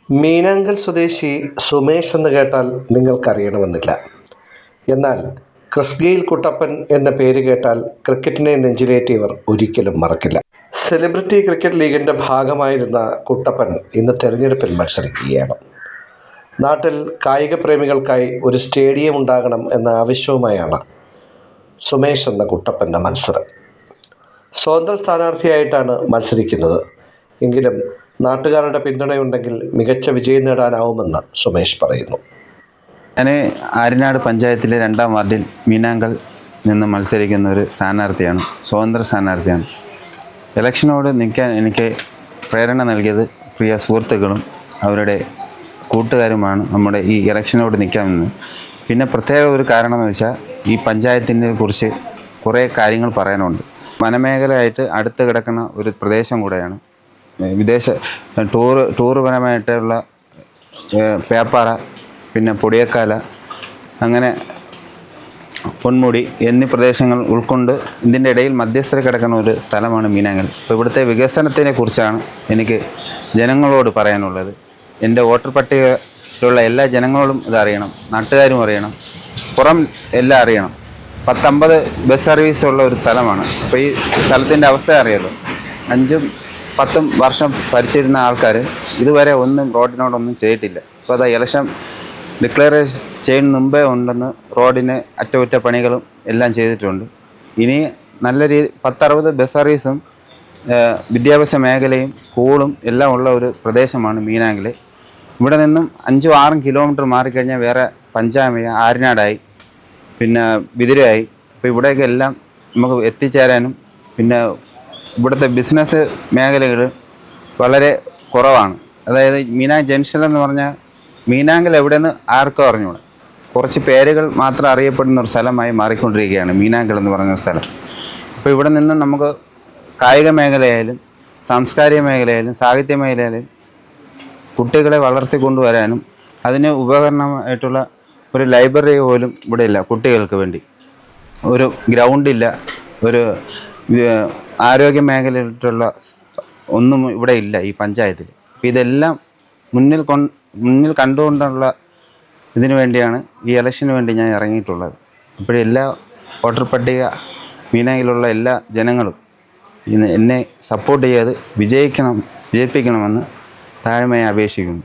മീനാങ്കൽ സ്വദേശി സുമേഷ് എന്ന് കേട്ടാൽ നിങ്ങൾക്കറിയണമെന്നില്ല. എന്നാൽ ക്രിസ് ഗെയിൽ കുട്ടപ്പൻ എന്ന പേര് കേട്ടാൽ ക്രിക്കറ്റിനെ നെഞ്ചിലേറ്റിയവർ ഒരിക്കലും മറക്കില്ല. സെലിബ്രിറ്റി ക്രിക്കറ്റ് ലീഗിൻ്റെ ഭാഗമായിരുന്ന കുട്ടപ്പൻ ഇന്ന് തെരഞ്ഞെടുപ്പിൽ മത്സരിക്കുകയാണ്. നാട്ടിൽ കായിക പ്രേമികൾക്കായി ഒരു സ്റ്റേഡിയം ഉണ്ടാകണം എന്ന ആവശ്യവുമായാണ് സുമേഷ് എന്ന കുട്ടപ്പൻ്റെ മത്സരം. സ്വതന്ത്ര സ്ഥാനാർത്ഥിയായിട്ടാണ് മത്സരിക്കുന്നത്. എങ്കിലും നാട്ടുകാരുടെ പിന്തുണയുണ്ടെങ്കിൽ മികച്ച വിജയം നേടാനാവുമെന്ന് സുമേഷ് പറയുന്നു. ഞാൻ ആര്യനാട് പഞ്ചായത്തിലെ 2-ാം വാർഡിൽ മീനാങ്കൽ നിന്ന് മത്സരിക്കുന്ന ഒരു സ്ഥാനാർത്ഥിയാണ്, സ്വതന്ത്ര സ്ഥാനാർത്ഥിയാണ്. ഇലക്ഷനോട് നിൽക്കാൻ എനിക്ക് പ്രേരണ നൽകിയത് പ്രിയ സുഹൃത്തുക്കളും അവരുടെ കൂട്ടുകാരുമാണ് നമ്മുടെ ഈ ഇലക്ഷനോട് നിൽക്കാമെന്ന്. പിന്നെ പ്രത്യേക ഒരു കാരണം എന്ന് വെച്ചാൽ ഈ പഞ്ചായത്തിനെ കുറിച്ച് കുറേ കാര്യങ്ങൾ പറയാനുണ്ട്. വനമേഖലയായിട്ട് അടുത്ത് കിടക്കുന്ന ഒരു പ്രദേശം കൂടെയാണ്. വിദേശ ടൂറുപരമായിട്ടുള്ള പേപ്പാറ, പിന്നെ പൊടിയക്കാല, അങ്ങനെ പൊന്മുടി എന്നീ പ്രദേശങ്ങൾ ഉൾക്കൊണ്ട് ഇതിൻ്റെ ഇടയിൽ മധ്യസ്ഥത കിടക്കുന്ന ഒരു സ്ഥലമാണ് മീനാങ്കൽ. അപ്പോൾ ഇവിടുത്തെ വികസനത്തിനെ കുറിച്ചാണ് എനിക്ക് ജനങ്ങളോട് പറയാനുള്ളത്. എൻ്റെ വോട്ടർ പട്ടികയിലുള്ള എല്ലാ ജനങ്ങളോടും ഇതറിയണം, നാട്ടുകാരും അറിയണം, പുറം എല്ലാം അറിയണം. 10-50 ബസ് സർവീസുള്ള ഒരു സ്ഥലമാണ്. അപ്പോൾ ഈ സ്ഥലത്തിൻ്റെ അവസ്ഥ അറിയാലോ. 5-10 വർഷം ഭരിച്ചിരുന്ന ആൾക്കാർ ഇതുവരെ ഒന്നും റോഡിനോടൊന്നും ചെയ്തിട്ടില്ല. അപ്പോൾ അത് ഇലക്ഷൻ ഡിക്ലറേഷൻ ചെയ്യുന്ന മുമ്പേ ഉണ്ടെന്ന് റോഡിന് അറ്റകുറ്റപ്പണികളും എല്ലാം ചെയ്തിട്ടുണ്ട്. ഇനി നല്ല 10-60 ബസ് സർവീസും വിദ്യാഭ്യാസ മേഖലയും സ്കൂളും എല്ലാം ഉള്ള ഒരു പ്രദേശമാണ് മീനാങ്കൽ. ഇവിടെ നിന്നും 5-6 കിലോമീറ്റർ മാറിക്കഴിഞ്ഞാൽ വേറെ പഞ്ചായത്ത് ആര്യനാടായി, പിന്നെ ബിദിരയായി. അപ്പോൾ ഇവിടേക്ക് എല്ലാം നമുക്ക് എത്തിച്ചേരാനും പിന്നെ ഇവിടുത്തെ ബിസിനസ് മേഖലകൾ വളരെ കുറവാണ്. അതായത് ജംഗ്ഷൻ എന്ന് പറഞ്ഞാൽ മീനാങ്കൽ എവിടെയെന്ന് ആർക്കും അറിഞ്ഞൂടാ. കുറച്ച് പേരുകൾ മാത്രം അറിയപ്പെടുന്ന ഒരു സ്ഥലമായി മാറിക്കൊണ്ടിരിക്കുകയാണ് മീനാങ്കൽ എന്ന് പറഞ്ഞ സ്ഥലം. അപ്പോൾ ഇവിടെ നിന്ന് നമുക്ക് കായിക മേഖലയായാലും സാംസ്കാരിക മേഖലയായാലും സാഹിത്യ മേഖലയായാലും കുട്ടികളെ വളർത്തിക്കൊണ്ടുവരാനും അതിന് ഉപകരണമായിട്ടുള്ള ഒരു ലൈബ്രറി പോലും ഇവിടെ ഇല്ല. കുട്ടികൾക്ക് വേണ്ടി ഒരു ഗ്രൗണ്ടില്ല, ഒരു ആരോഗ്യ മേഖലയിലുള്ള ഒന്നും ഇവിടെ ഇല്ല ഈ പഞ്ചായത്തിൽ. അപ്പോൾ ഇതെല്ലാം മുന്നിൽ കണ്ടുകൊണ്ടുള്ള ഇതിനു വേണ്ടിയാണ് ഈ ഇലക്ഷന് വേണ്ടി ഞാൻ ഇറങ്ങിയിട്ടുള്ളത്. അപ്പോഴെല്ലാ വോട്ടർ പട്ടിക മീനാങ്കിലുള്ള എല്ലാ ജനങ്ങളും എന്നെ സപ്പോർട്ട് ചെയ്ത് വിജയിപ്പിക്കണമെന്ന് താഴ്മയെ അപേക്ഷിക്കുന്നു.